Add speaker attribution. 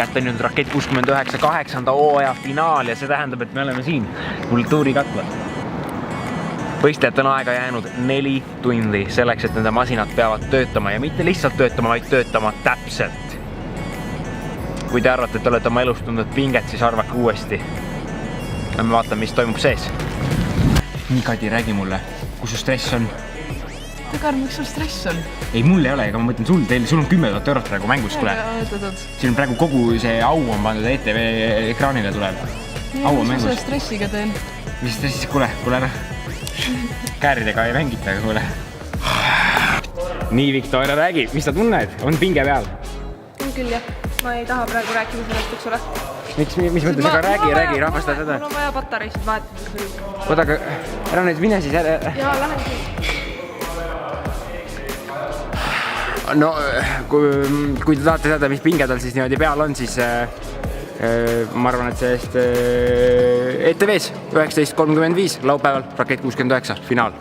Speaker 1: kätte on nüüd Rakett 69 8. hooaja finaal ja see tähendab, et me oleme siin kultuurikatlas. Võistlejatel on aega jäänud 4 tundi selleks, et nende masinad peavad töötama ja mitte lihtsalt töötama, vaid töötama täpselt. Kui te arvate, et olete oma elus tundnud pinget, siis arvake uuesti. Ja me vaatame, mis toimub sees. Nii, Kadi, räägi mulle, kus su stress on?
Speaker 2: Tagar, miks sul stress on?
Speaker 1: Ei, mul ei ole, ega ma mõtlen sul on 10 000 eurot praegu mängus, kuule. Siin on praegu kogu see au on pandud ETV ekraanile tuleb. Au on mängus.
Speaker 2: Mis sa stressiga teen?
Speaker 1: Mis stressis, kuule ära. Kääridega ei mängita, kuule. Nii, Viktoria, räägi, mis sa tunned? On pinge peal?
Speaker 3: On küll, jah. Ma ei taha praegu rääkima sellest, eks ole.
Speaker 1: Mis mõttes, aga räägi, rahvastada seda.
Speaker 3: Mul on vaja patareisid vahetada.
Speaker 1: Oota, aga ära nüüd mine siis ära.
Speaker 3: Jaa, lähen siis.
Speaker 1: No, kui te tahate teada, mis pinge tal siis niimoodi peal on, siis ma arvan, et sellest ETV-s 19.35 laupäeval Rakett 69 finaal.